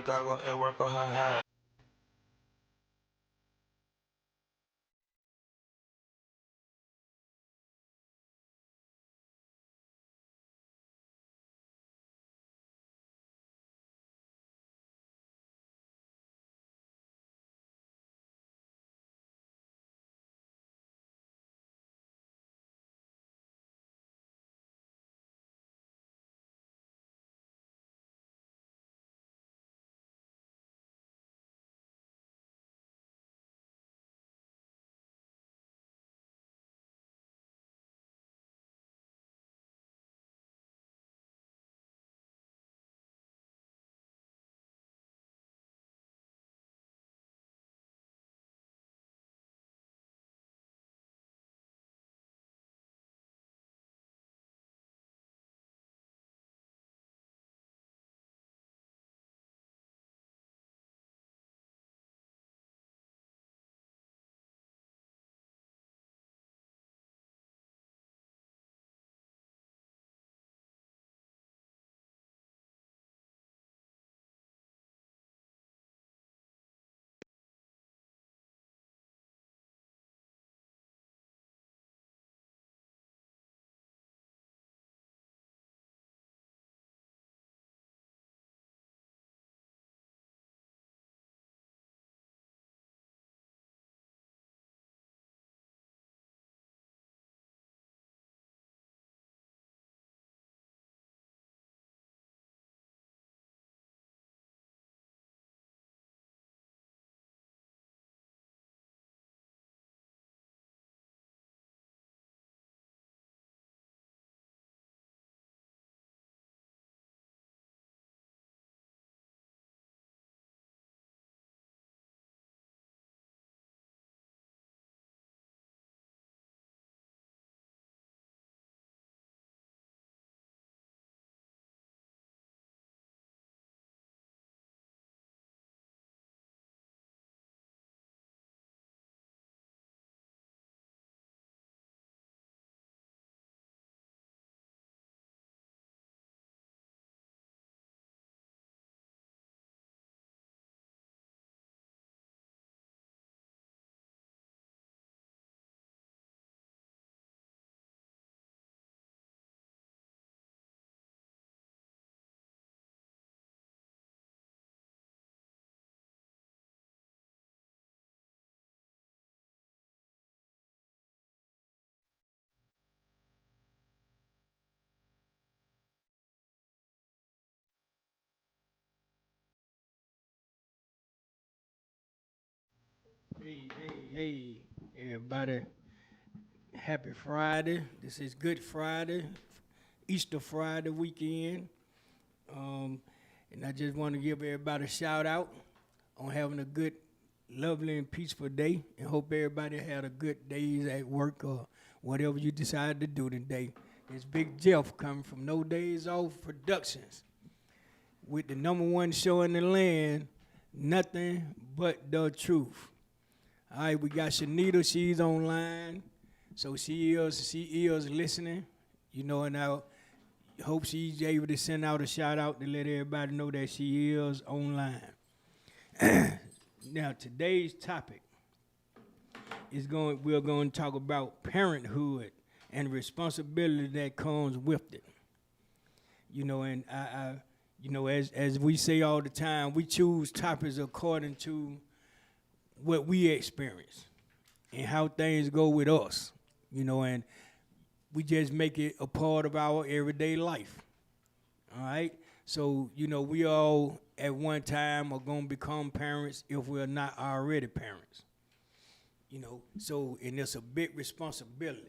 cago and work on her high. Hey, everybody. Happy Friday. This is Good Friday, Easter Friday weekend. Um, and I just want to give everybody a shout out on having a good, lovely, and peaceful day. And hope everybody had a good days at work or whatever you decide to do today. It's Big Jeff coming from No Days Off Productions with the number one show in the land, Nothing But The Truth. All right, we got Shanita. She's online, so she is listening. And I hope she's able to send out a shout out to let everybody know that she is online. Now, today's topic we're going to talk about parenthood and responsibility that comes with it. And as we say all the time, we choose topics according to what we experience and how things go with us, and we just make it a part of our everyday life. All right. So, we all at one time are gonna become parents if we're not already parents. And it's a big responsibility.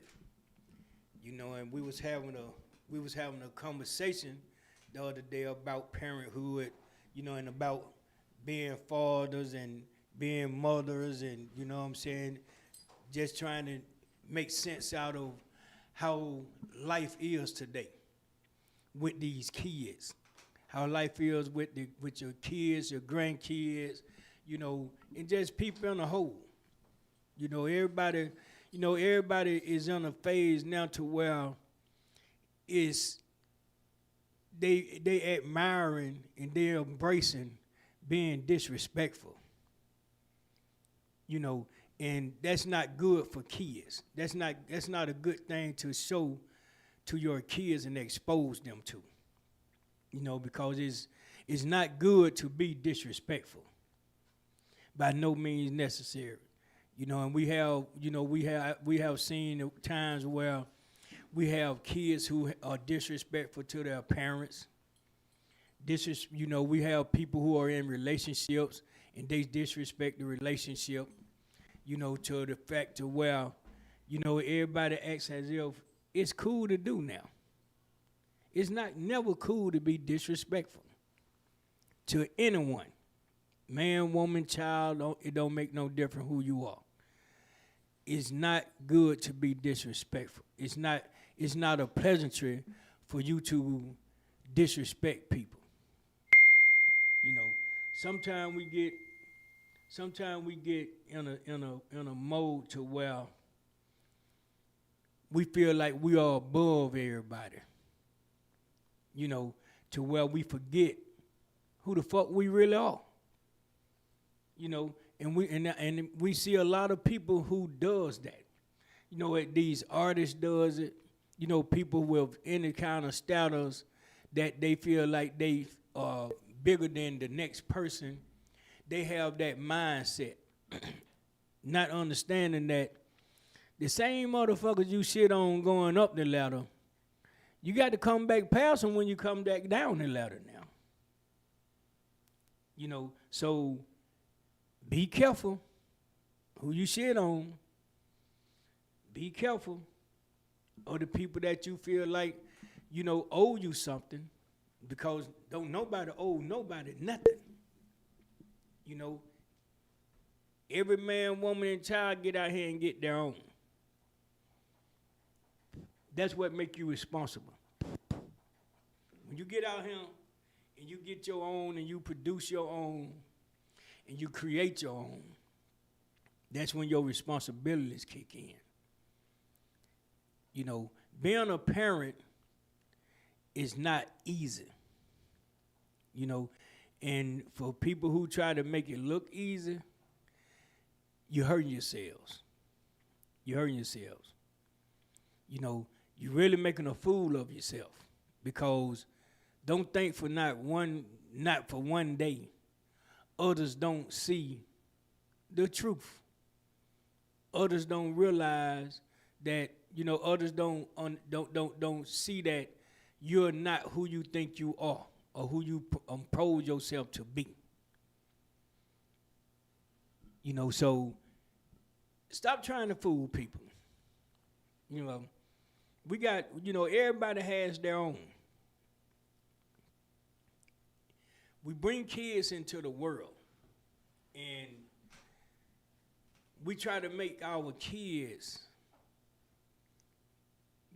And we was having a conversation the other day about parenthood, and about being fathers and being mothers, and what I'm saying, just trying to make sense out of how life is today with these kids. How life is with your kids, your grandkids, and just people in the whole. Everybody, everybody is in a phase now to where it's they admiring and they're embracing being disrespectful. You know, and that's not good for kids. That's not a good thing to show to your kids and expose them to. You know, because it's not good to be disrespectful. By no means necessary. You know, and we have seen times where we have kids who are disrespectful to their parents. We have people who are in relationships and they disrespect the relationship, to the fact to where, everybody acts as if it's cool to do now. It's not never cool to be disrespectful to anyone. Man, woman, child, it don't make no difference who you are. It's not good to be disrespectful. It's not a pleasantry for you to disrespect people. Sometimes we get in a mode to where we feel like we are above everybody. To where we forget who the fuck we really are. And we see a lot of people who does that. These artists does it. People with any kind of status that they feel like they are bigger than the next person. They have that mindset, not understanding that the same motherfuckers you shit on going up the ladder, you got to come back past them when you come back down the ladder now. So be careful who you shit on. Be careful of the people that you feel like, owe you something, because don't nobody owe nobody nothing. Every man, woman, and child get out here and get their own. That's what make you responsible. When you get out here and you get your own and you produce your own and you create your own, that's when your responsibilities kick in. Being a parent is not easy. And for people who try to make it look easy, you're hurting yourselves. You're hurting yourselves. You're really making a fool of yourself, because don't think not for one day, others don't see the truth. Others don't realize that, others don't see that you're not who you think you are or who you pose yourself to be. So stop trying to fool people. We got, everybody has their own. We bring kids into the world, and we try to make our kids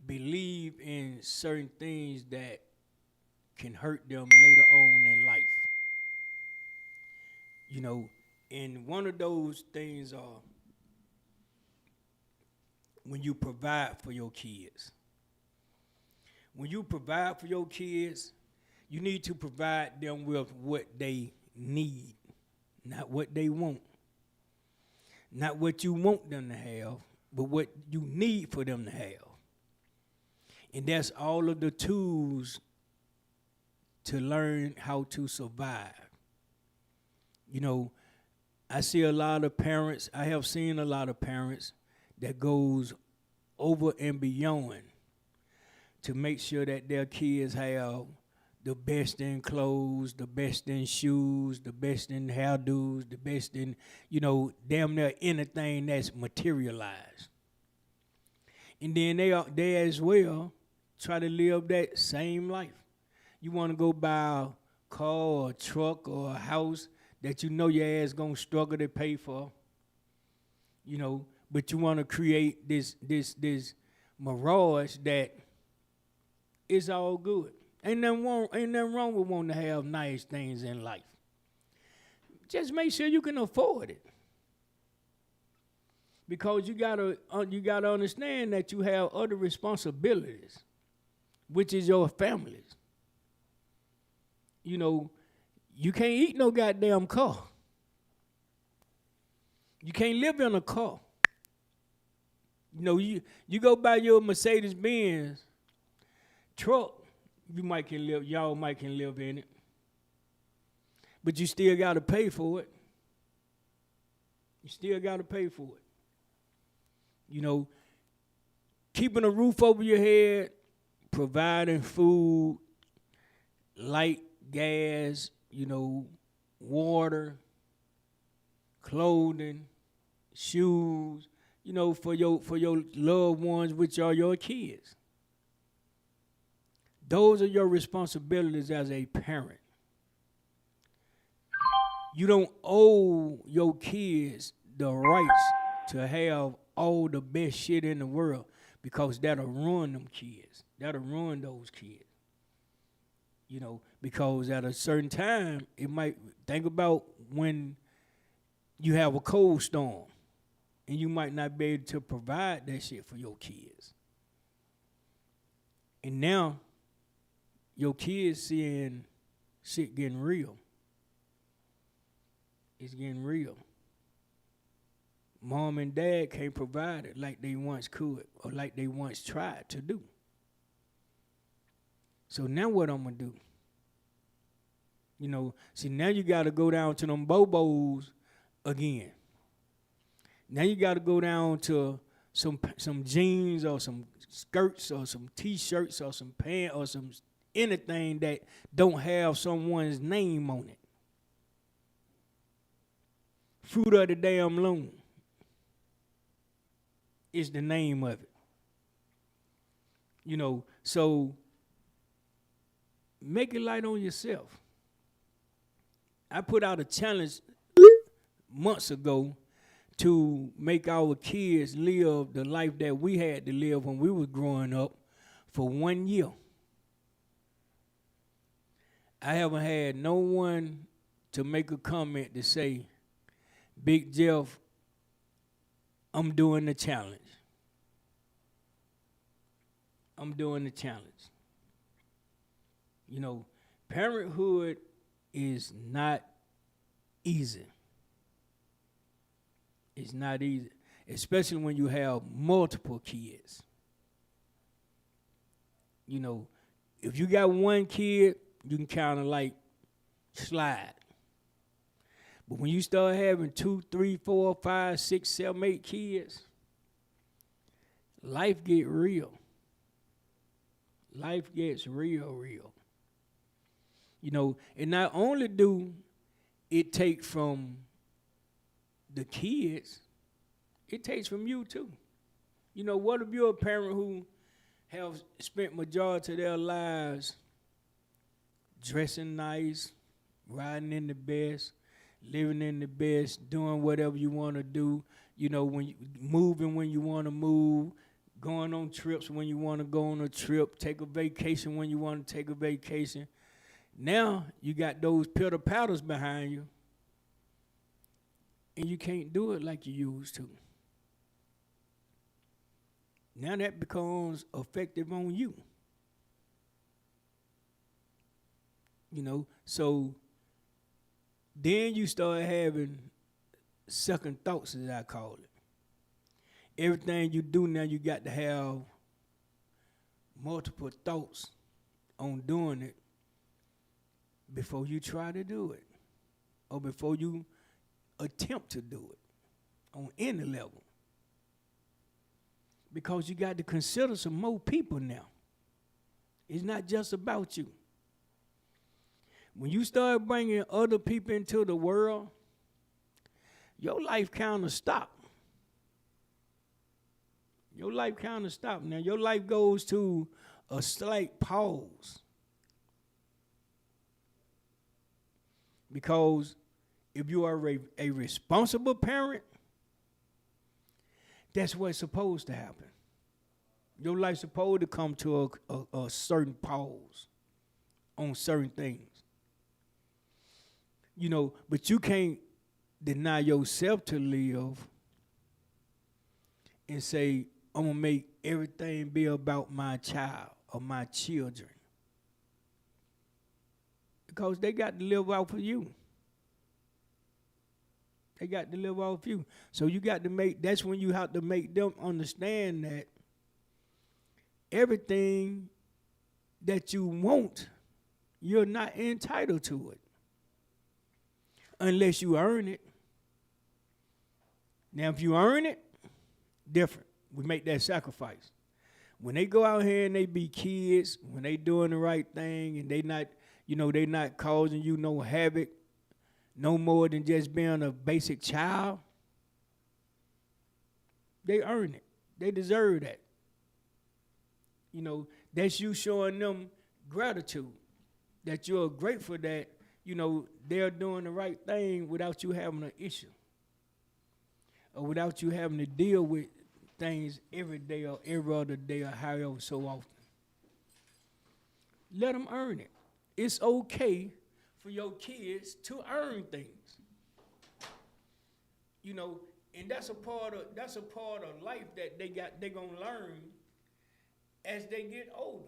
believe in certain things that can hurt them later on in life. And one of those things are when you provide for your kids. When you provide for your kids, you need to provide them with what they need, not what they want. Not what you want them to have, but what you need for them to have. And that's all of the tools to learn how to survive. I see a lot of parents, I have seen a lot of parents that goes over and beyond to make sure that their kids have the best in clothes, the best in shoes, the best in hairdos, the best in, damn near anything that's materialized. And then they as well try to live that same life. You want to go buy a car or a truck or a house that your ass gonna struggle to pay for, but you want to create this mirage that is all good. Ain't nothing wrong with wanting to have nice things in life. Just make sure you can afford it. Because you gotta understand that you have other responsibilities, which is your families. You can't eat no goddamn car. You can't live in a car. You know, you go buy your Mercedes Benz truck, y'all might can live in it. But you still gotta pay for it. You still gotta pay for it. You know, keeping a roof over your head, providing food, light, gas, you know, water, clothing, shoes, you know, for your loved ones, which are your kids. Those are your responsibilities as a parent. You don't owe your kids the rights to have all the best shit in the world, because that'll ruin them kids. That'll ruin those kids. You know, because at a certain time, it might, think about when you have a cold storm and you might not be able to provide that shit for your kids. And now your kids seeing shit getting real. It's getting real. Mom and dad can't provide it like they once could or like they once tried to do. So now what I'm going to do? You know, see, now you got to go down to them Bobos again. Now you got to go down to some jeans or some skirts or some T-shirts or some pants or some anything that don't have someone's name on it. Fruit of the damn loom is the name of it. You know, so make it light on yourself. I put out a challenge months ago to make our kids live the life that we had to live when we were growing up for 1 year. I haven't had no one to make a comment to say, Big Jeff, I'm doing the challenge. I'm doing the challenge. You know, parenthood is not easy. It's not easy, especially when you have multiple kids. You know, if you got one kid, you can kind of like slide. But when you start having 2, 3, 4, 5, 6, 7, 8 kids, life get real. Life gets real. You know, and not only do it take from the kids, it takes from you too. You know, what if you're a parent who have spent majority of their lives dressing nice, riding in the best, living in the best, doing whatever you want to do, you know, moving when you want to move, going on trips when you want to go on a trip, take a vacation when you want to take a vacation. Now you got those pitter patters behind you, and you can't do it like you used to. Now that becomes effective on you. You know, so then you start having second thoughts, as I call it. Everything you do now, you got to have multiple thoughts on doing it before you try to do it, or before you attempt to do it on any level. Because you got to consider some more people now. It's not just about you. When you start bringing other people into the world, your life kind of stops. Your life kind of stops. Now, your life goes to a slight pause. Because if you are a responsible parent, that's what's supposed to happen. Your life's supposed to come to a certain pause on certain things. You know, but you can't deny yourself to live and say, I'm going to make everything be about my child or my children. because they got to live off of you. They got to live off you. So you got to that's when you have to make them understand that everything that you want, you're not entitled to it unless you earn it. Now, if you earn it, different. We make that sacrifice. When they go out here and they be kids, when they doing the right thing and they not causing you no havoc, no more than just being a basic child, they earn it. They deserve that. That's you showing them gratitude, that you're grateful that, they're doing the right thing without you having an issue or without you having to deal with things every day or every other day or however so often. Let them earn it. It's okay for your kids to earn things. And that's a part of life that they're gonna learn as they get older.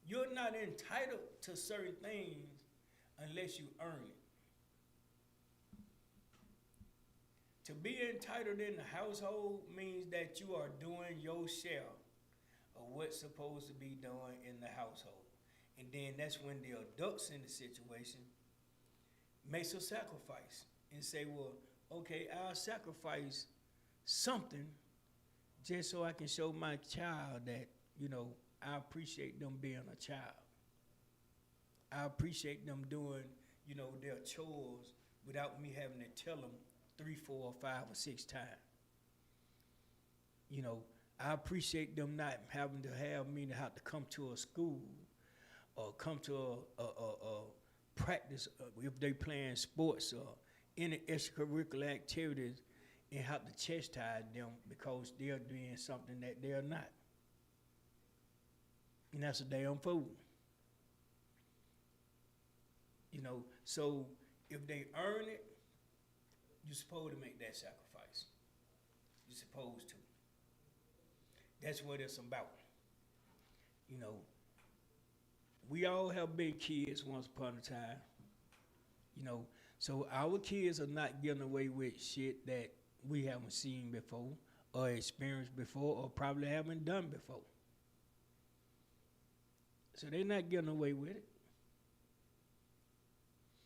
You're not entitled to certain things unless you earn it. To be entitled in the household means that you are doing your share of what's supposed to be done in the household. And then that's when the adults in the situation makes a sacrifice and say, well, okay, I'll sacrifice something just so I can show my child that, I appreciate them being a child. I appreciate them doing, their chores without me having to tell them 3, 4, or 5, or 6 times. I appreciate them not having to have me to have to come to a school or come to a practice if they playing sports or any extracurricular activities and have to chastise them because they're doing something that they're not. And that's a damn fool. So if they earn it, you're supposed to make that sacrifice. You're supposed to. That's what it's about. We all have been kids once upon a time. So our kids are not getting away with shit that we haven't seen before or experienced before or probably haven't done before. So they're not getting away with it.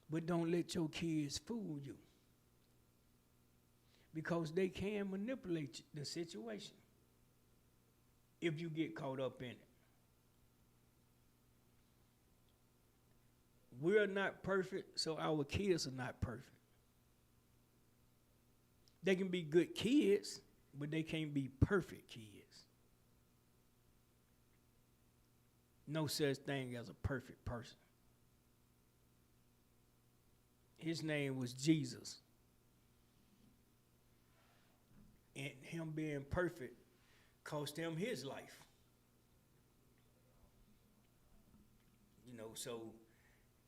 But don't let your kids fool you, because they can manipulate the situation if you get caught up in it. We're not perfect, so our kids are not perfect. They can be good kids, but they can't be perfect kids. No such thing as a perfect person. His name was Jesus. And him being perfect cost him his life.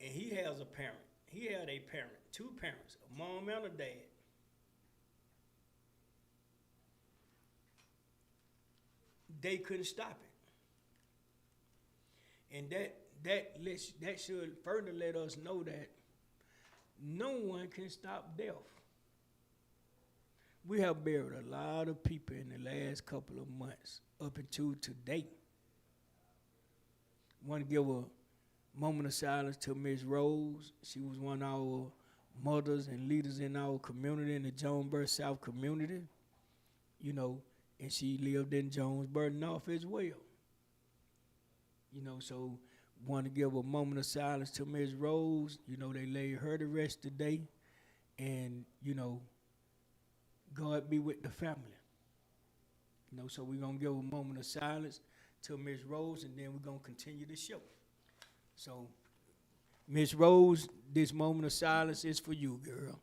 And he has a parent. He had a parent, 2 parents, a mom and a dad. They couldn't stop it. And that should further let us know that no one can stop death. We have buried a lot of people in the last couple of months up until today. I want to give a moment of silence to Ms. Rose. She was one of our mothers and leaders in our community, in the Jonesboro South community, and she lived in Jonesboro North as well. So want to give a moment of silence to Ms. Rose. They laid her to rest today, and, God be with the family. So we're going to give a moment of silence to Ms. Rose, and then we're going to continue the show. So, Ms. Rose, this moment of silence is for you, girl.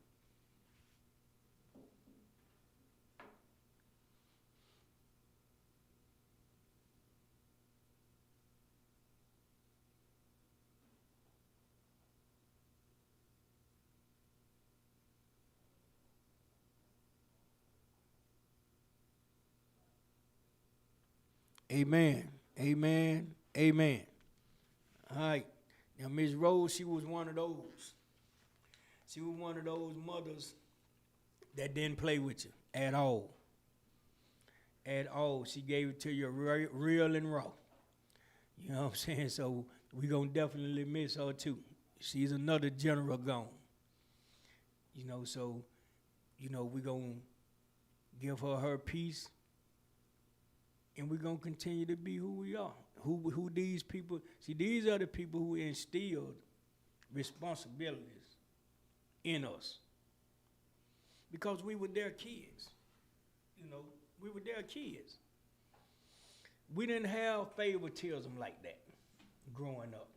Amen. Amen. Amen. All right. Now, Miss Rose, she was one of those. She was one of those mothers that didn't play with you at all. At all. She gave it to you real and raw. You know what I'm saying? So we gonna definitely miss her too. She's another general gone. So, we gonna give her peace, and we gonna continue to be who we are. Who these people, see, these are the people who instilled responsibilities in us. Because we were their kids. We were their kids. We didn't have favoritism like that growing up.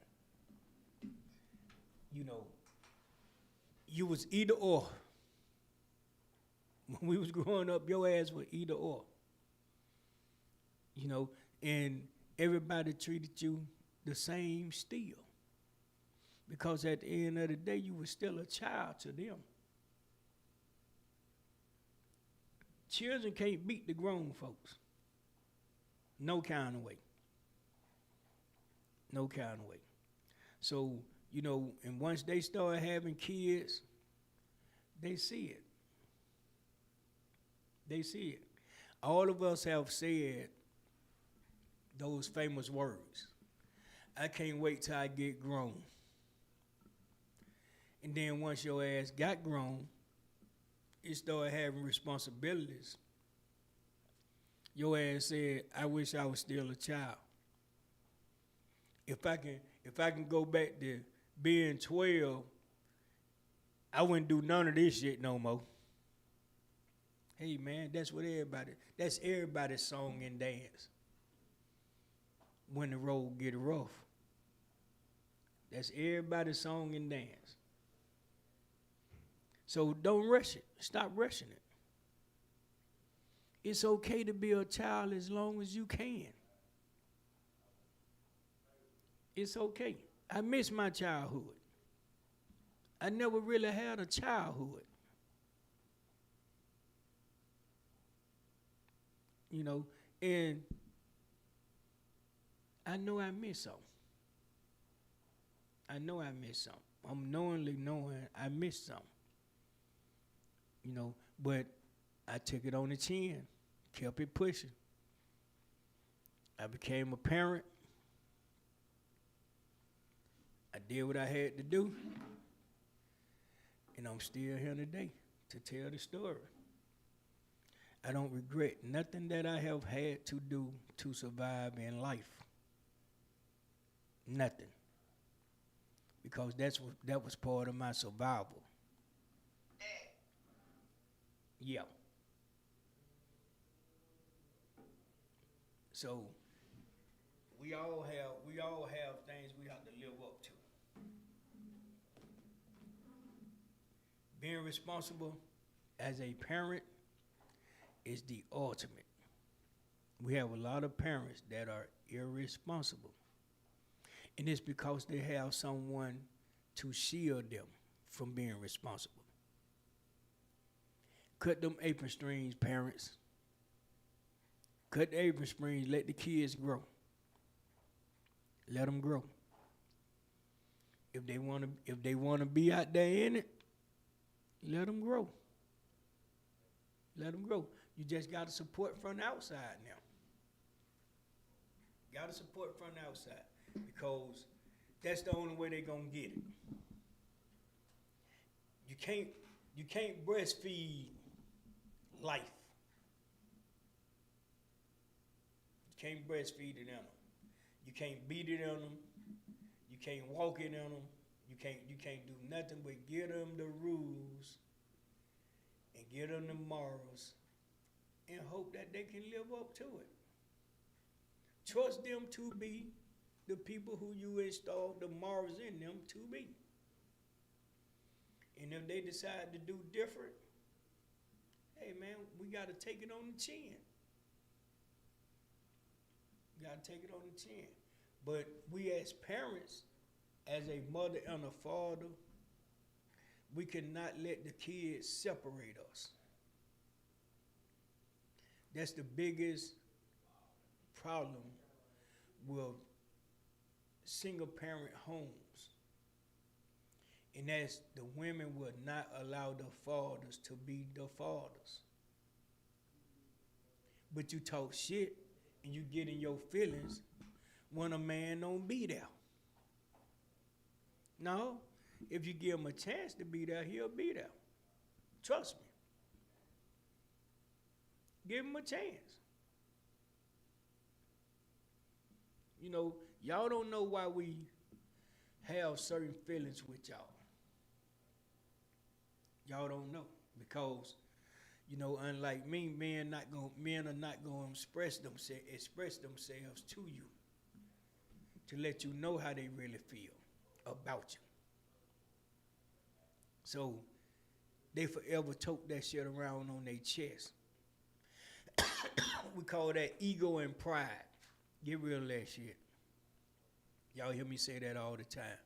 You was either or. When we was growing up, your ass was either or. And everybody treated you the same still. Because at the end of the day, you were still a child to them. Children can't beat the grown folks. No kind of way. No kind of way. So, and once they start having kids, they see it. They see it. All of us have said those famous words. I can't wait till I get grown. And then once your ass got grown, you started having responsibilities. Your ass said, I wish I was still a child. If I can go back to being 12, I wouldn't do none of this shit no more. Hey man, that's everybody's song and dance. When the road get rough. That's everybody's song and dance. So don't rush it. Stop rushing it. It's okay to be a child as long as you can. It's okay. I miss my childhood. I never really had a childhood. And I know I miss some. I'm knowingly knowing I missed some. But I took it on the chin, kept it pushing. I became a parent. I did what I had to do. And I'm still here today to tell the story. I don't regret nothing that I have had to do to survive in life. Nothing. Because that was part of my survival. Yeah. So we all have things we have to live up to. Being responsible as a parent is the ultimate. We have a lot of parents that are irresponsible. And it's because they have someone to shield them from being responsible. Cut them apron strings, parents. Cut the apron strings, let the kids grow. Let them grow. If they want to be out there in it, let them grow. Let them grow. You just got to support from the outside now. Got to support from the outside because that's the only way they're going to get it. You can't breastfeed life. You can't breastfeed it in them. You can't beat it on them. You can't walk it on them. You can't do nothing but give them the rules and give them the morals and hope that they can live up to it. Trust them to be the people who you installed the morals in them to be. And if they decide to do different, hey man, we got to take it on the chin. Got to take it on the chin. But we as parents, as a mother and a father, we cannot let the kids separate us. That's the biggest problem with single parent homes. And that's the women would not allow the fathers to be the fathers. But you talk shit and you get in your feelings when a man don't be there. No, if you give him a chance to be there, he'll be there. Trust me. Give him a chance. You know, y'all don't know why we have certain feelings with y'all. Y'all don't know because, you know, unlike me, men are not gonna express themselves to you to let you know how they really feel about you. So they forever tote that shit around on their chest. We call that ego and pride. Get rid of that shit. Y'all hear me say that all the time.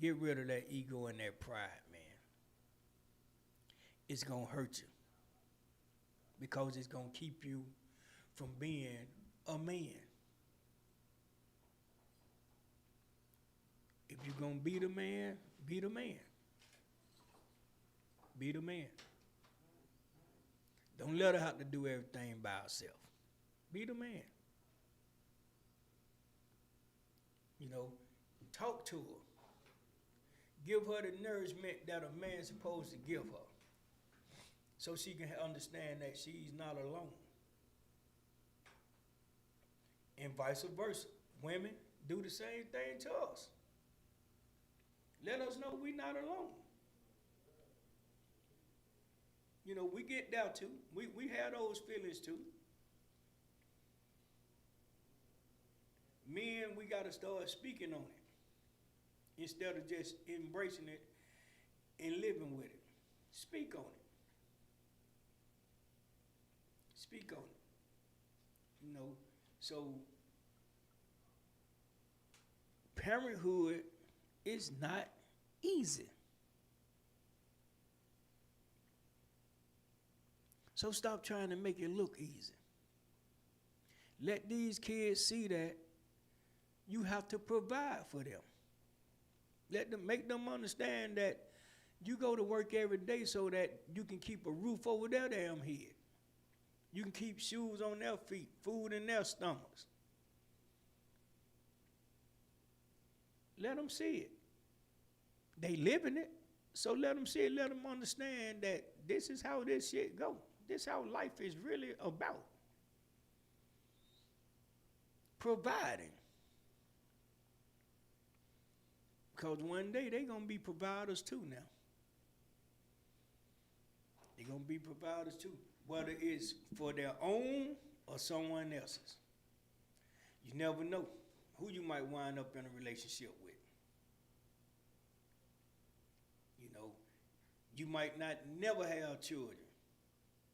Get rid of that ego and that pride, man. It's gonna hurt you because it's gonna keep you from being a man. If you're gonna be the man, be the man. Be the man. Don't let her have to do everything by herself. Be the man. You know, talk to her. Give her the nourishment that a man's supposed to give her so she can understand that she's not alone. And vice versa. Women do the same thing to us. Let us know we're not alone. You know, we get down too. We have those feelings too. Men, we got to start speaking on it instead of just embracing it and living with it. Speak on it. Speak on it. You know, so parenthood is not easy. So stop trying to make it look easy. Let these kids see that you have to provide for them. Make them understand that you go to work every day so that you can keep a roof over their damn head. You can keep shoes on their feet, food in their stomachs. Let them see it. They live in it, so let them see it. Let them understand that this is how this shit go. This is how life is really about. Providing. Because one day they're going to be providers too now. They're going to be providers too. Whether it's for their own or someone else's. You never know who you might wind up in a relationship with. You know, you might not never have children,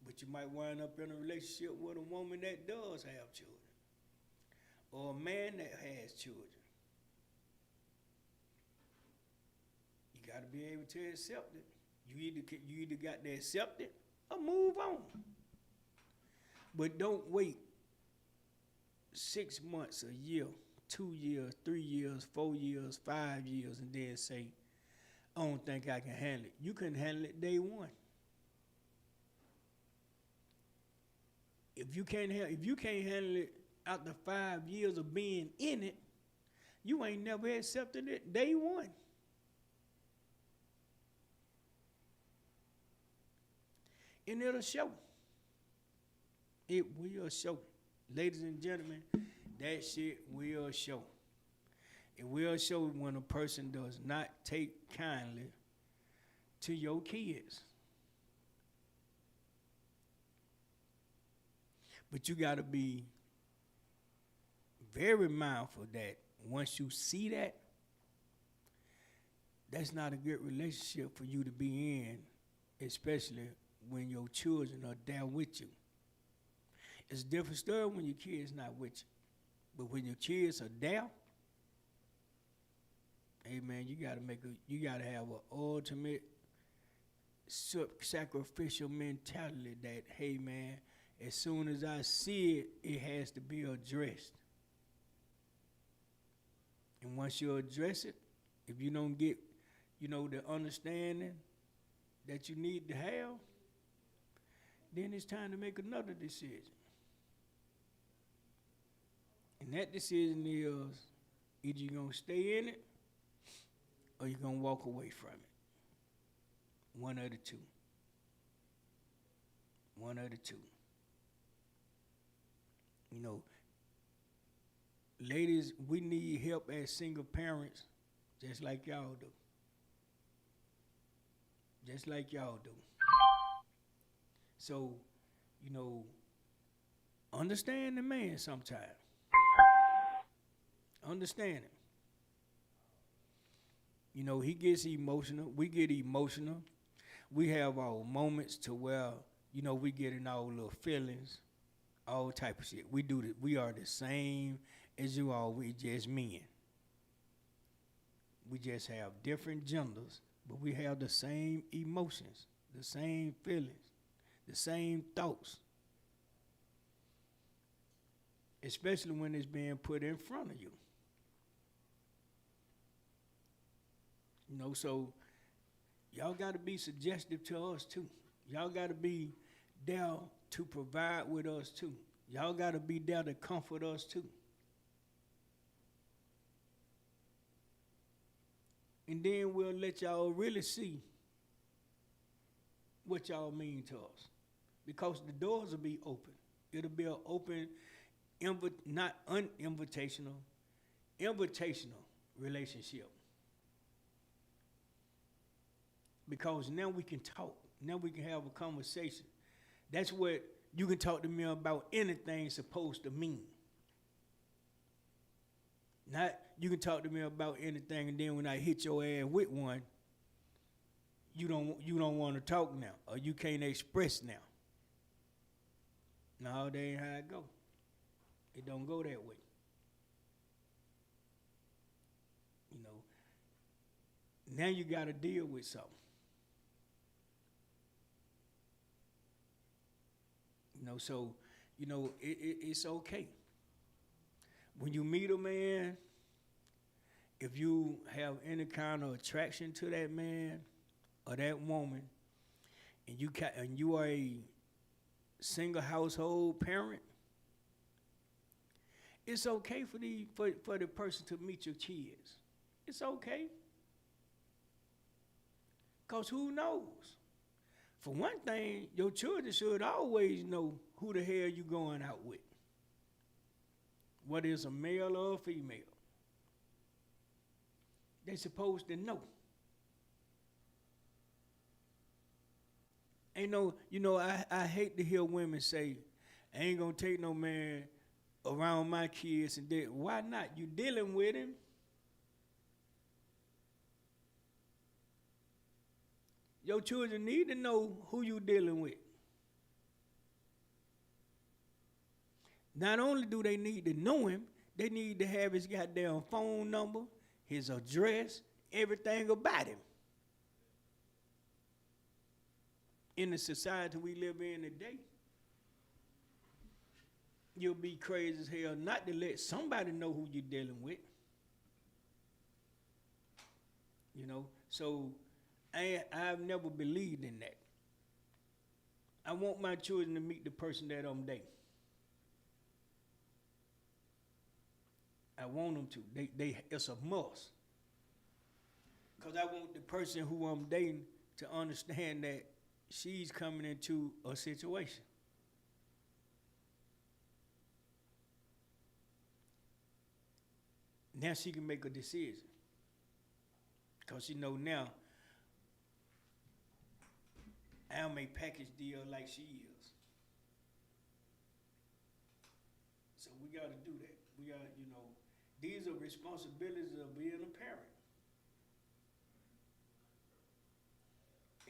but you might wind up in a relationship with a woman that does have children. Or a man that has children. You got to be able to accept it. You either got to accept it or move on. But don't wait 6 months, a year, 2 years, 3 years, 4 years, 5 years, and then say, I don't think I can handle it. You couldn't handle it day one. If you can't handle it after 5 years of being in it, you ain't never accepted it day one. And it'll show. It will show. Ladies and gentlemen, that shit will show. It will show when a person does not take kindly to your kids. But you got to be very mindful that once you see that, that's not a good relationship for you to be in, especially when your children are there with you. It's a different story when your kids not with you. But when your kids are there, hey man, you gotta have an ultimate sacrificial mentality that, hey man, as soon as I see it, it has to be addressed. And once you address it, if you don't get, the understanding that you need to have, then it's time to make another decision. And that decision is either you're going to stay in it or you're going to walk away from it. One of the two. One of the two. Ladies, we need help as single parents just like y'all do. Just like y'all do. So, understand the man sometimes. Understand him. He gets emotional. We get emotional. We have our moments to where, we get in our little feelings, all type of shit. We do that. We are the same as you are. We just men. We just have different genders, but we have the same emotions, the same feelings, the same thoughts. Especially when it's being put in front of you. So y'all got to be suggestive to us too. Y'all got to be there to provide with us too. Y'all got to be there to comfort us too. And then we'll let y'all really see what y'all mean to us. Because the doors will be open. It'll be an open, not uninvitational, invitational relationship. Because now we can talk. Now we can have a conversation. That's what you can talk to me about anything supposed to mean. Not you can talk to me about anything, and then when I hit your ass with one, you don't want to talk now, or you can't express now. No, that ain't how it go. It don't go that way. Now you got to deal with something. So, it's okay. When you meet a man, if you have any kind of attraction to that man or that woman, and you are a single household parent, it's okay for the person to meet your kids. It's okay. Because who knows? For one thing, your children should always know who the hell you going out with. Whether it's a male or a female. They supposed to know. I hate to hear women say, I ain't gonna take no man around my kids and that. Why not? You dealing with him. Your children need to know who you dealing with. Not only do they need to know him, they need to have his goddamn phone number, his address, everything about him. In the society we live in today, you'll be crazy as hell not to let somebody know who you're dealing with. So I've never believed in that. I want my children to meet the person that I'm dating. I want them to. It's a must. Because I want the person who I'm dating to understand that she's coming into a situation. Now she can make a decision. Because she know now, I'm a package deal like she is. So we got to do that. We got to, these are responsibilities of being a parent.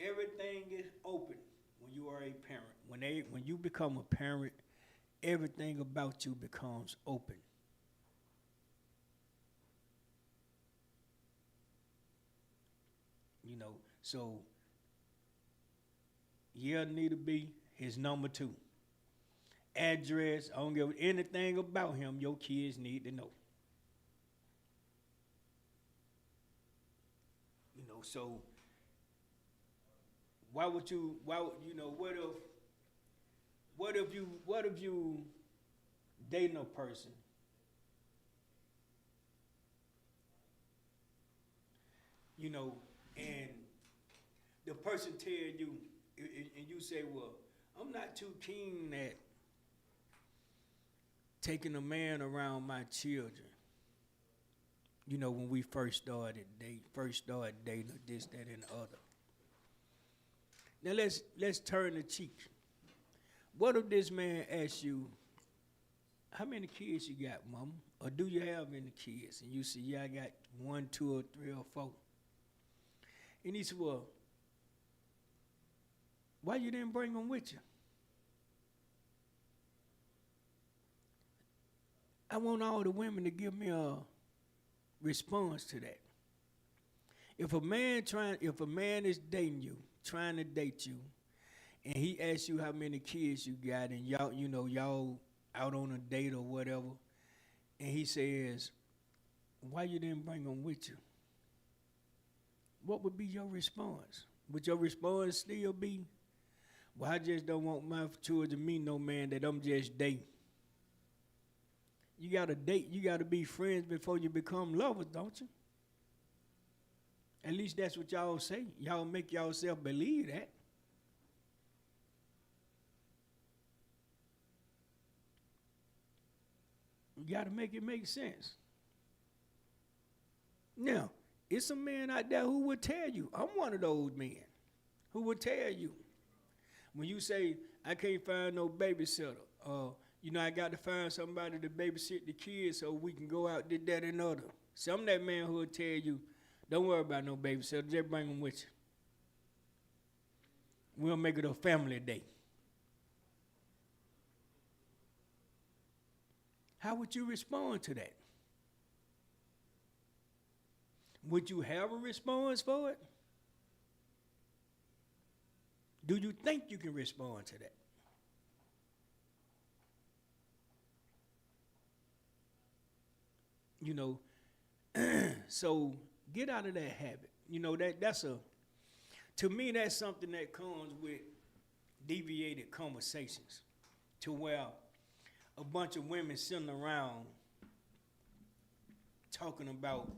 Everything is open when you are a parent. When you become a parent, everything about you becomes open. So need to be his number 2. Address, I don't give anything about him your kids need to know. So why would you? Why you know? What if you dating a person, you know, and the person tell you, and you say, well, I'm not too keen at taking a man around my children. You know, when we first started dating, this, that, and the other. Now let's turn the cheek. What if this man asks you, how many kids you got, mama? Or do you have any kids? And you say, yeah, I got 1, 2, or 3, or 4. And he said, well, why you didn't bring them with you? I want all the women to give me a response to that. If a man is dating you, trying to date you, and he asks you how many kids you got, and y'all out on a date or whatever, and he says, why you didn't bring them with you? What would be your response? Would your response still be, well, I just don't want my children to meet no man that I'm just dating? You gotta date, you gotta be friends before you become lovers, don't you? At least that's what y'all say. Y'all make yourself believe that. You gotta make it make sense. Now, it's a man out there who would tell you, I'm one of those men, who would tell you, when you say, I can't find no babysitter, I got to find somebody to babysit the kids so we can go out, did that and other. Some that man who will tell you, don't worry about no babysitter, just bring them with you. We'll make it a family day. How would you respond to that? Would you have a response for it? Do you think you can respond to that? So get out of that habit. To me, that's something that comes with deviated conversations, to where a bunch of women sitting around talking about,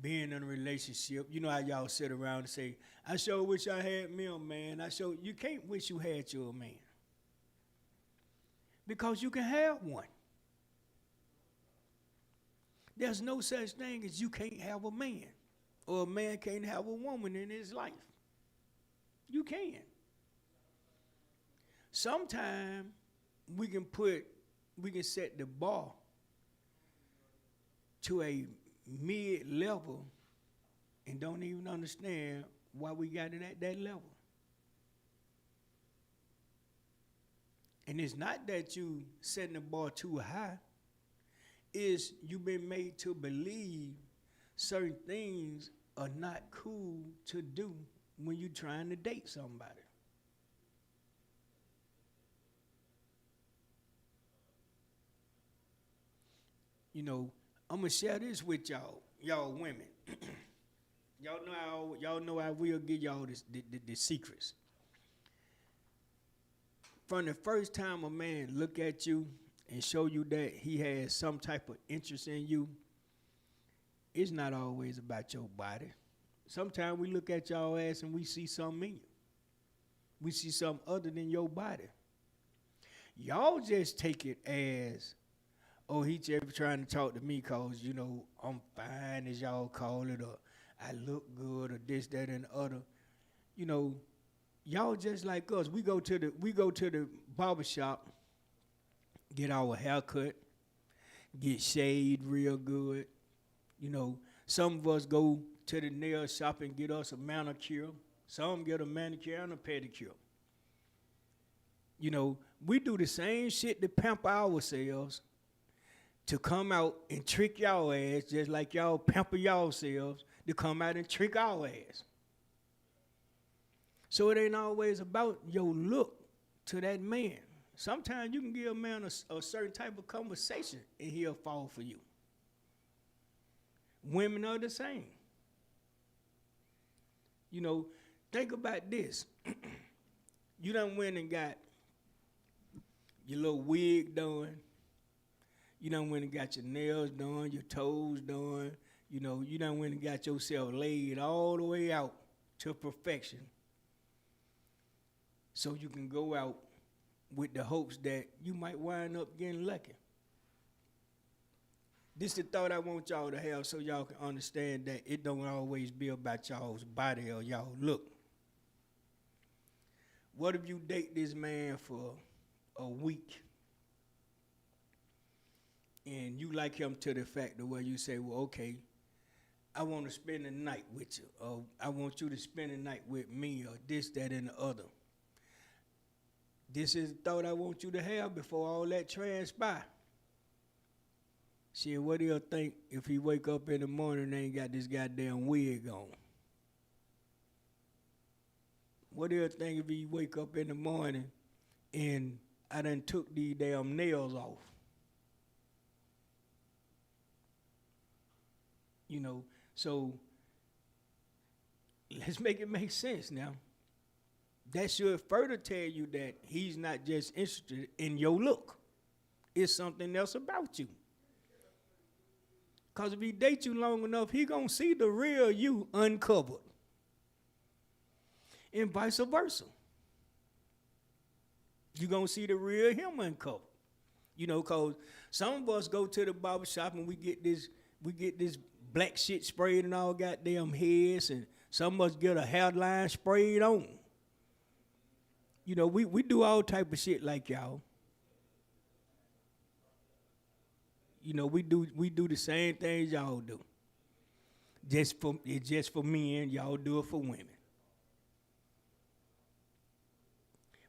being in a relationship. You know how y'all sit around and say, I sure wish I had me a man. You can't wish you had your man. Because you can have one. There's no such thing as you can't have a man, or a man can't have a woman in his life. You can. Sometimes we can set the bar to a mid-level and don't even understand why we got it at that level. And it's not that you setting the bar too high. Is you've been made to believe certain things are not cool to do when you're trying to date somebody. I'm gonna share this with y'all women. Y'all know I will give y'all the secrets. From the first time a man look at you and show you that he has some type of interest in you, it's not always about your body. Sometimes we look at y'all ass and we see something in you. We see something other than your body. Y'all just take it as, oh, he just trying to talk to me because, I'm fine, as y'all call it, or I look good, or this, that, and the other. Y'all just like us. We go to the barbershop, get our hair cut, get shaved real good. Some of us go to the nail shop and get us a manicure. Some get a manicure and a pedicure. We do the same shit to pamper ourselves, to come out and trick y'all ass, just like y'all pamper yourselves to come out and trick our ass. So it ain't always about your look to that man. Sometimes you can give a man a certain type of conversation and he'll fall for you. Women are the same. You know, think about this. You done went and got your little wig done. You done went and got your nails done, your toes done. You know, you done went and got yourself laid all the way out to perfection. So you can go out with the hopes that you might wind up getting lucky. This is the thought I want y'all to have so y'all can understand that it don't always be about y'all's body or y'all look. What if you date this man for a week and you like him to the fact of where you say, well, okay, I want to spend the night with you, or I want you to spend the night with me, or this, that, and the other. This is the thought I want you to have before all that transpire. Shit, what he'll think if he wake up in the morning and ain't got this goddamn wig on? What he'll think if he wake up in the morning and I done took these damn nails off? You know, so let's make it make sense now. That should further tell you that he's not just interested in your look. It's something else about you. Because if he dates you long enough, he going to see the real you uncovered. And vice versa. You going to see the real him uncovered. You know, because some of us go to the barber shop and we get this black shit sprayed in our goddamn heads, and some of us get a hairline sprayed on. You know, we do all type of shit like y'all. You know, we do the same things y'all do. It's just for men, y'all do it for women.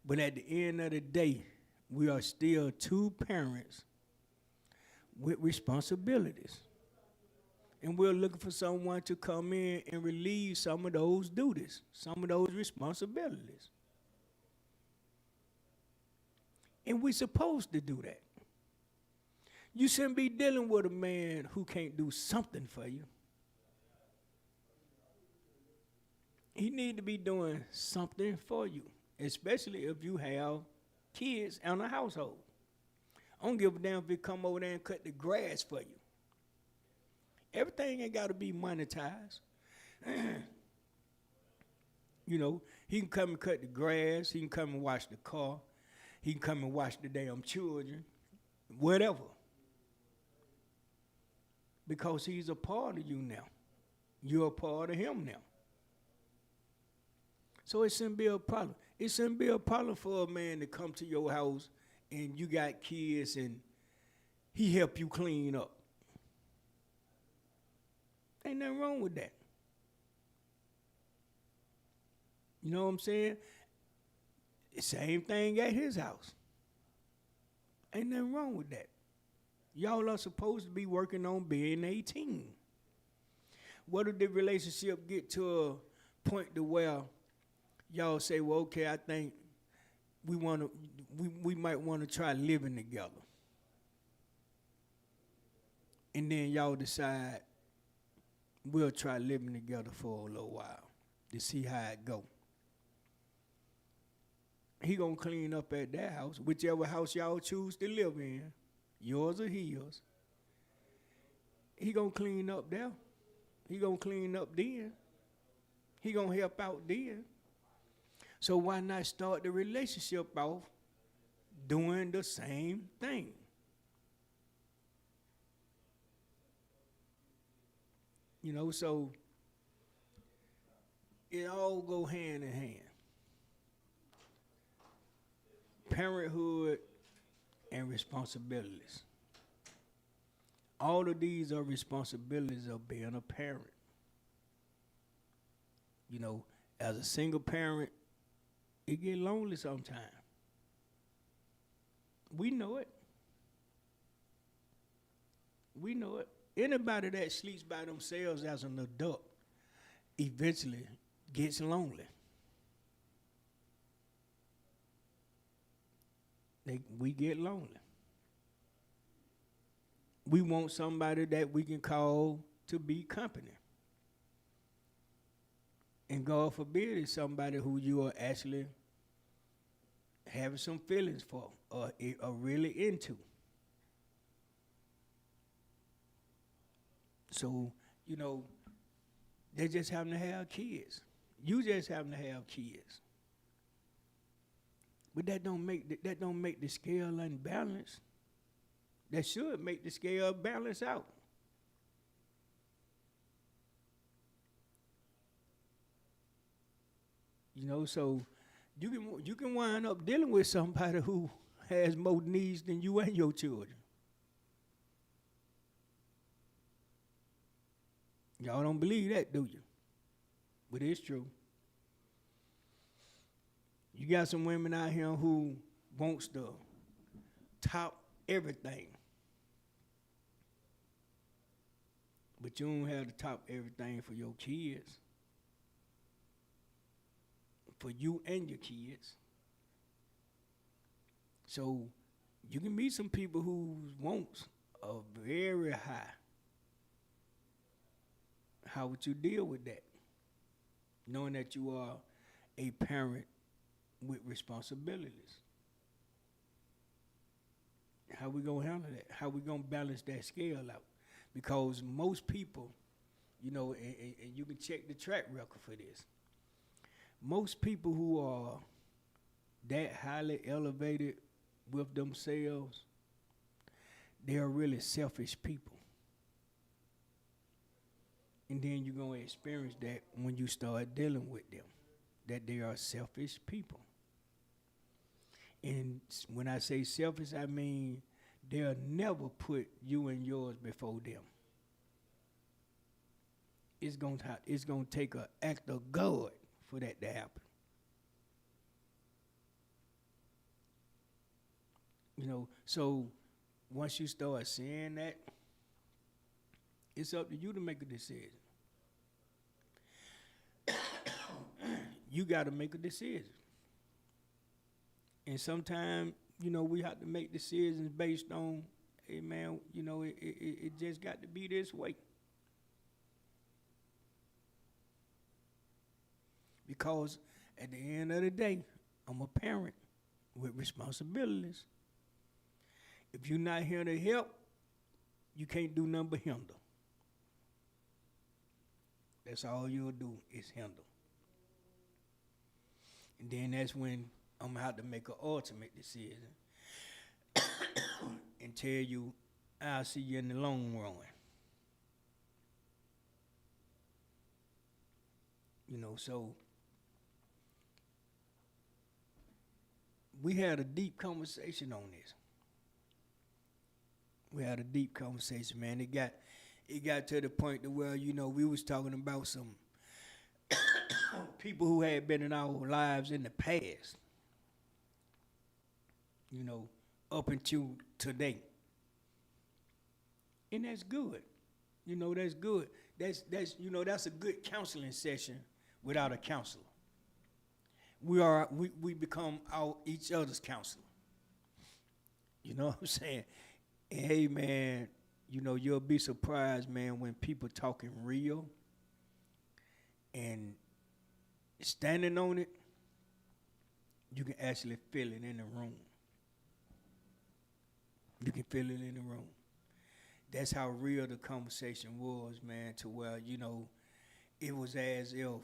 But at the end of the day, we are still two parents with responsibilities. And we're looking for someone to come in and relieve some of those duties, some of those responsibilities. And we're supposed to do that. You shouldn't be dealing with a man who can't do something for you. He need to be doing something for you, especially if you have kids in a household. I don't give a damn if he come over there and cut the grass for you. Everything ain't got to be monetized. You know, he can come and cut the grass. He can come and wash the car. He can come and watch the damn children, whatever. Because he's a part of you now. You're a part of him now. So it shouldn't be a problem. It shouldn't be a problem for a man to come to your house and you got kids and he help you clean up. Ain't nothing wrong with that. You know what I'm saying? The same thing at his house. Ain't nothing wrong with that. Y'all are supposed to be working on being 18. What if the relationship get to a point to where y'all say, well, okay, I think we might want to try living together. And then y'all decide we'll try living together for a little while to see how it go. He gonna clean up at that house, whichever house y'all choose to live in, yours or his. He gonna clean up there. He gonna clean up then. He gonna help out then. So why not start the relationship off doing the same thing? You know, so it all go hand in hand. Parenthood and responsibilities. All of these are responsibilities of being a parent. You know, as a single parent, it get lonely sometimes. We know it. We know it. Anybody that sleeps by themselves as an adult eventually gets lonely. We get lonely. We want somebody that we can call to be company. And God forbid it's somebody who you are actually having some feelings for or really into. So, you know, they just happen to have kids. You just happen to have kids. But that don't make the scale unbalanced. That should make the scale balance out. You know, so you can wind up dealing with somebody who has more needs than you and your children. Y'all don't believe that, do you? But it's true. You got some women out here who wants the top everything. But you don't have the top everything for your kids. For you and your kids. So you can meet some people whose wants are very high. How would you deal with that? Knowing that you are a parent with responsibilities. How we gonna handle that? How we gonna balance that scale out? Because most people, you know, and you can check the track record for this. Most people who are that highly elevated with themselves, they are really selfish people. And then you're going to experience that when you start dealing with them, that they are selfish people. And when I say selfish, I mean they'll never put you and yours before them. It's going to take an act of God for that to happen. You know, so once you start seeing that, it's up to you to make a decision. You got to make a decision. And sometimes, you know, we have to make decisions based on, hey man, you know, it just got to be this way. Because at the end of the day, I'm a parent with responsibilities. If you're not here to help, you can't do nothing but hinder. That's all you'll do is hinder. And then that's when I'm going to have to make an ultimate decision and tell you, I'll see you in the long run. You know, so we had a deep conversation on this. We had a deep conversation, man. It got to the point to where, you know, we was talking about some people who had been in our lives in the past, you know, up until today. And that's good. You know, that's good. That's you know, that's a good counseling session without a counselor. We become each other's counselor. You know what I'm saying? And hey man, you know, you'll be surprised, man, when people talking real and standing on it, you can actually feel it in the room. You can feel it in the room. That's how real the conversation was, man, to where, you know, it was as if,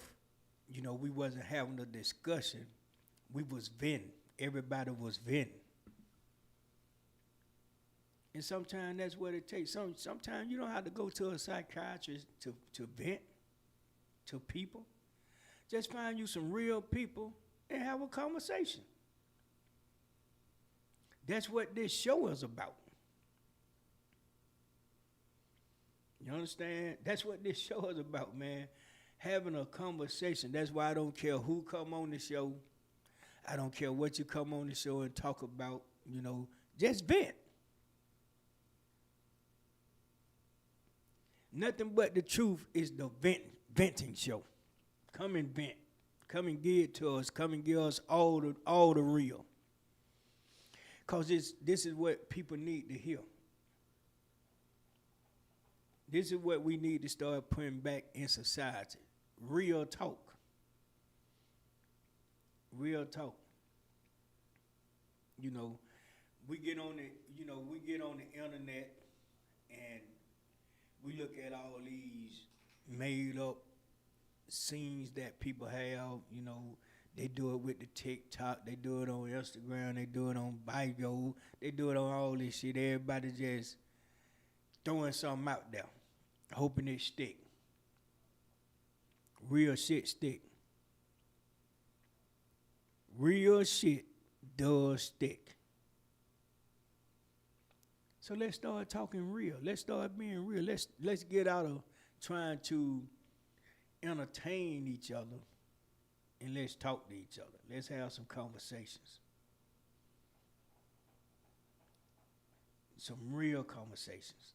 you know, we wasn't having a discussion. We was venting. Everybody was venting. And sometimes that's what it takes. Sometimes you don't have to go to a psychiatrist to vent to people. Just find you some real people and have a conversation. That's what this show is about. You understand? That's what this show is about, man. Having a conversation. That's why I don't care who come on the show. I don't care what you come on the show and talk about, you know, just vent. Nothing But The Truth is the venting show. Come and vent. Come and give it to us. Come and give us all the real. Because this is what people need to hear. This is what we need to start putting back in society. Real talk. Real talk. You know, we get on the we get on the internet and we look at all these made up scenes that people have. They do it with the TikTok, they do it on Instagram, they do it on Bigo, they do it on all this shit. Everybody just throwing something out there, hoping it stick. Real shit stick. Real shit does stick. So let's start talking real. Let's start being real. Let's get out of trying to entertain each other and let's talk to each other. Let's have some conversations. Some real conversations.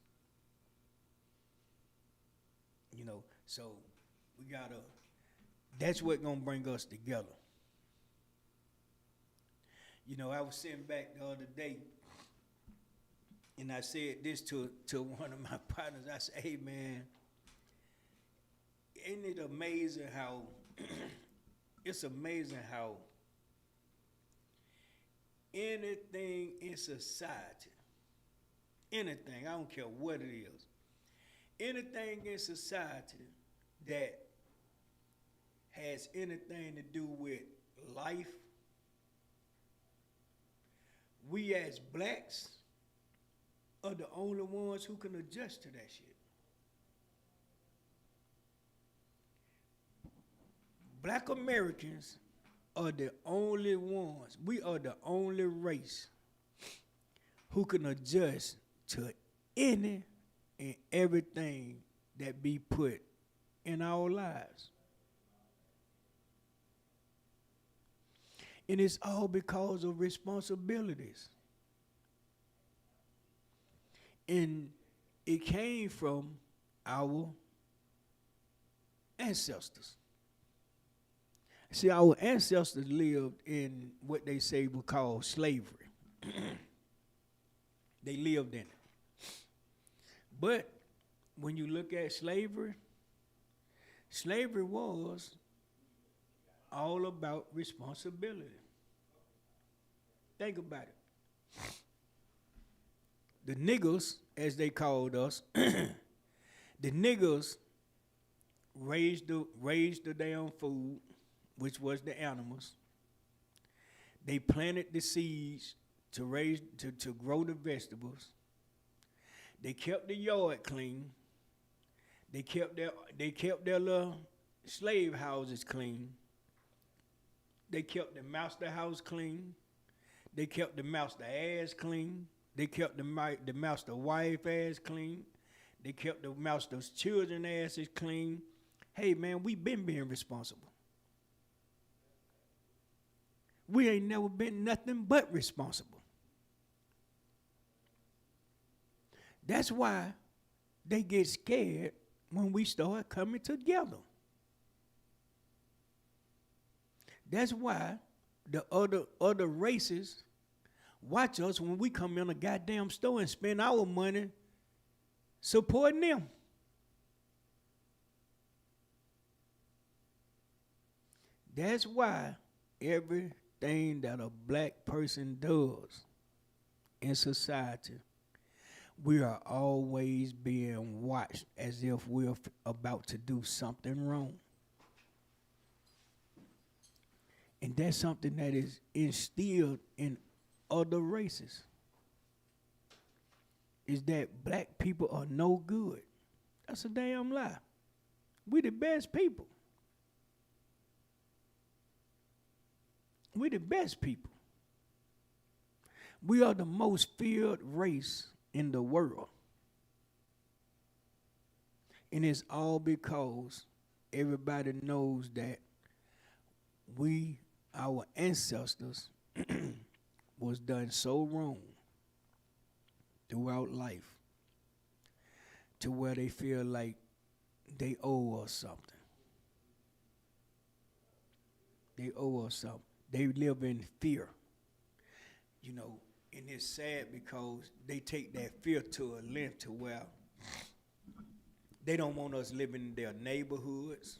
So we gotta, that's what gonna bring us together. I was sitting back the other day and I said this to one of my partners. I said, hey man, isn't it amazing how it's amazing how anything in society, anything, I don't care what it is, anything in society that has anything to do with life, we as blacks are the only ones who can adjust to that shit. Black Americans are the only ones, we are the only race who can adjust to any and everything that be put in our lives. And it's all because of responsibilities. And it came from our ancestors. See, our ancestors lived in what they say we call slavery. They lived in it. But when you look at slavery, slavery was all about responsibility. Think about it. The niggers, as they called us, the niggers raised the damn food, which was the animals. They planted the seeds to grow the vegetables. They kept the yard clean. They kept their little slave houses clean. They kept the master house clean. They kept the master ass clean. They kept the master wife ass clean. They kept the master's children asses clean. Hey man, we been being responsible. We ain't never been nothing but responsible. That's why they get scared when we start coming together. That's why the other races watch us when we come in a goddamn store and spend our money supporting them. That's why everything that a black person does in society, we are always being watched as if we're about to do something wrong. And that's something that is instilled in other races, is that black people are no good. That's a damn lie. We the best people. We the best people. We are the most feared race in the world. And it's all because everybody knows that our ancestors was done so wrong throughout life to where they feel like they owe us something. They owe us something. They live in fear. And it's sad because they take that fear to a length to where they don't want us living in their neighborhoods.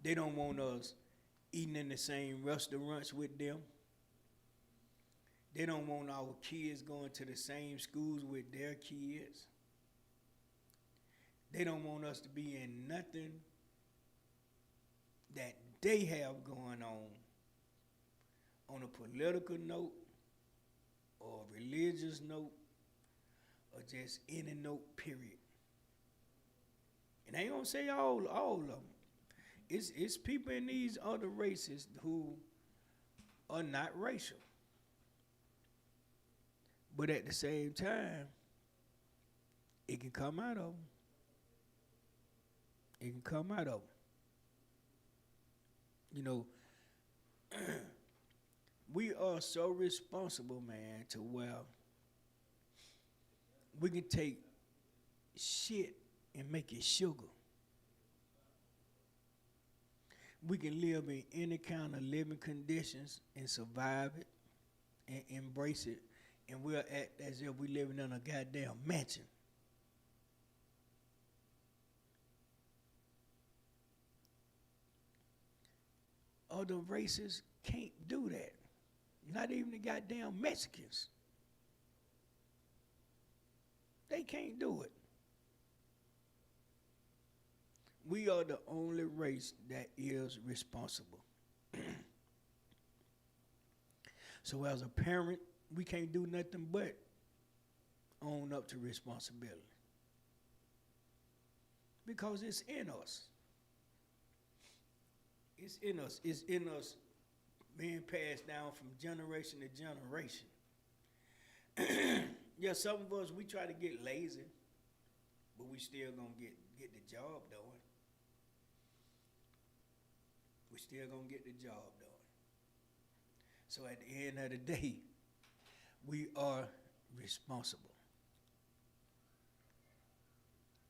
They don't want us eating in the same restaurants with them. They don't want our kids going to the same schools with their kids. They don't want us to be in nothing that they have going on a political note or a religious note or just any note, period. And I ain't gonna say all of them. It's people in these other races who are not racial. But at the same time, it can come out of them. It can come out of them. You know, we are so responsible, man, to where we can take shit and make it sugar. We can live in any kind of living conditions and survive it and embrace it, and we'll act as if we living in a goddamn mansion. Other races can't do that. Not even the goddamn Mexicans. They can't do it. We are the only race that is responsible. So as a parent, we can't do nothing but own up to responsibility. Because it's in us. It's in us. It's in us being passed down from generation to generation. Yeah, some of us, we try to get lazy, but we still gonna get the job done. We still gonna get the job done. So at the end of the day, we are responsible.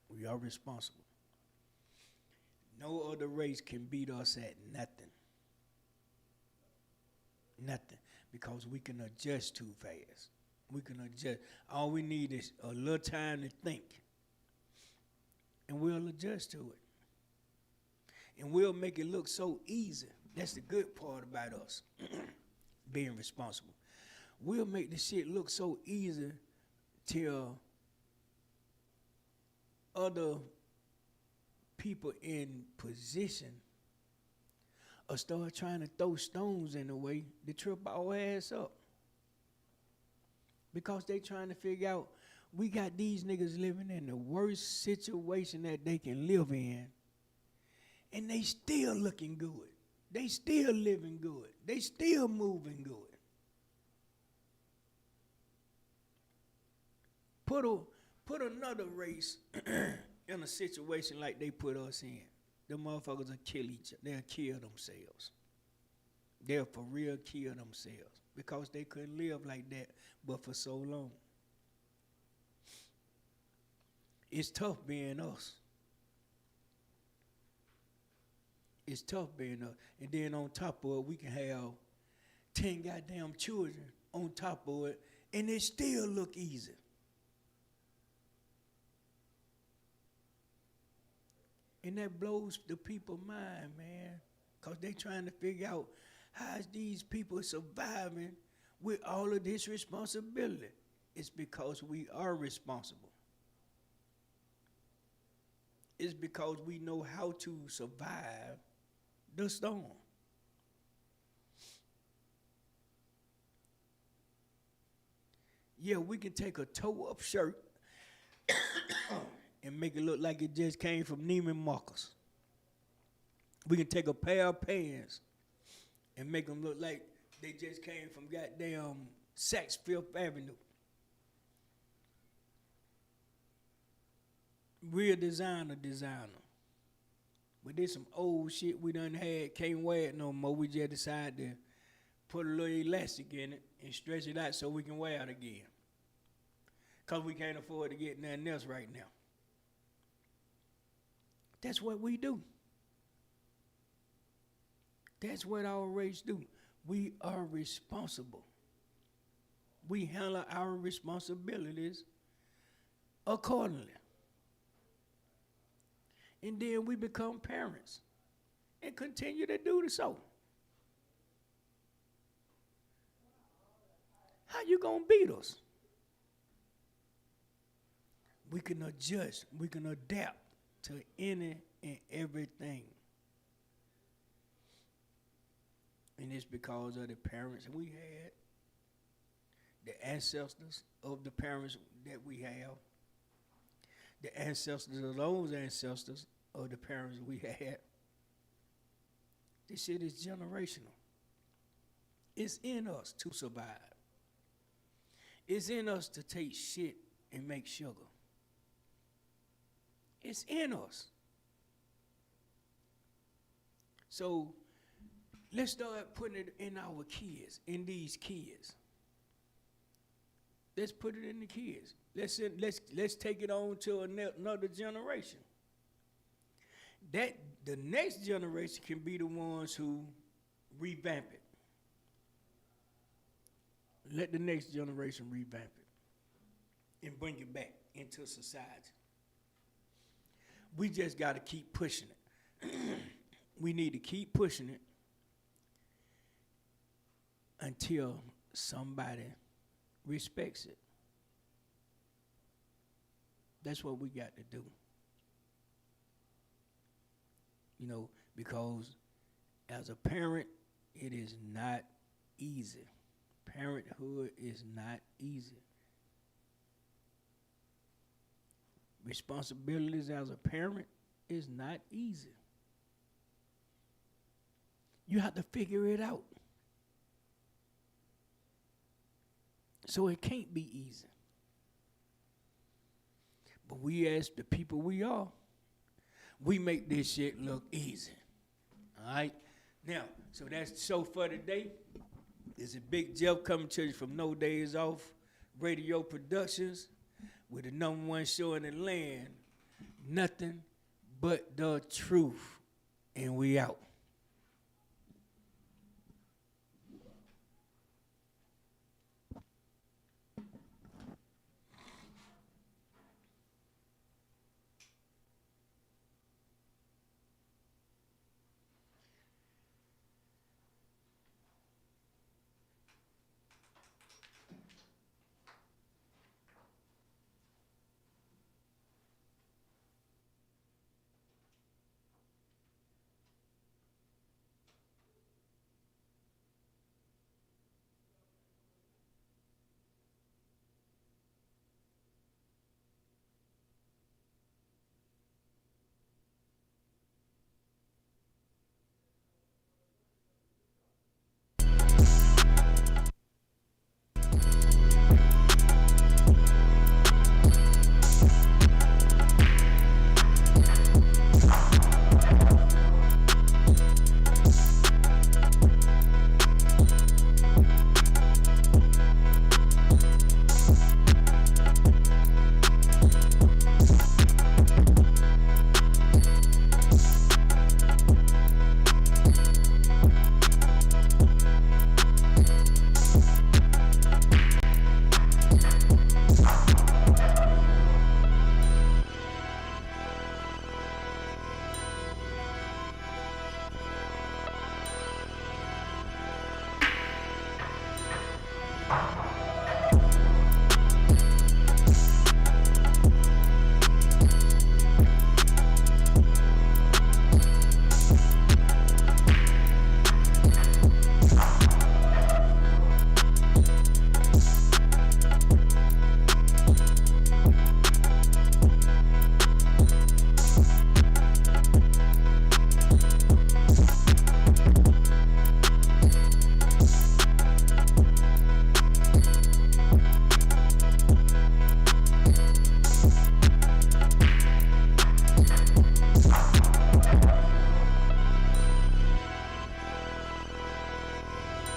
We are responsible. No other race can beat us at nothing. Nothing. Because we can adjust too fast. We can adjust. All we need is a little time to think. And we'll adjust to it. And we'll make it look so easy. That's the good part about us, being responsible. We'll make the shit look so easy till other people in position or start trying to throw stones in the way to trip our ass up. Because they trying to figure out, we got these niggas living in the worst situation that they can live in, and they still looking good. They still living good. They still moving good. Put another race in a situation like they put us in. The motherfuckers will kill each other. They'll kill themselves. They'll for real kill themselves because they couldn't live like that but for so long. It's tough being us. It's tough being us. And then on top of it, we can have 10 goddamn children on top of it, and it still look easy. And that blows the people's mind, man, because they trying to figure out how is these people surviving with all of this responsibility. It's because we are responsible. It's because we know how to survive the storm. Yeah, we can take a toe-up shirt and make it look like it just came from Neiman Marcus. We can take a pair of pants and make them look like they just came from goddamn Saks Fifth Avenue. Real designer. But there's some old shit we done had, can't wear it no more. We just decided to put a little elastic in it and stretch it out so we can wear it again. Because we can't afford to get nothing else right now. That's what we do. That's what our race do. We are responsible. We handle our responsibilities accordingly. And then we become parents and continue to do so. How you gonna beat us? We can adjust, we can adapt to any and everything. And it's because of the parents we had, the ancestors of the parents that we have, the ancestors of those ancestors of the parents we had. This shit is generational. It's in us to survive. It's in us to take shit and make sugar. It's in us. So let's start putting it in our kids, in these kids. Let's put it in the kids. Let's take it on to another generation. That the next generation can be the ones who revamp it. Let the next generation revamp it and bring it back into society. We just got to keep pushing it. We need to keep pushing it until somebody respects it. That's what we got to do. You know, because as a parent, it is not easy. Parenthood is not easy. Responsibilities as a parent is not easy. You have to figure it out. So it can't be easy. But we, as the people we are, we make this shit look easy. All right? Now, so that's the show for today. It's a Big Jeff coming to you from No Days Off Radio Productions with the #1 show in the land, Nothing But The Truth. And we out.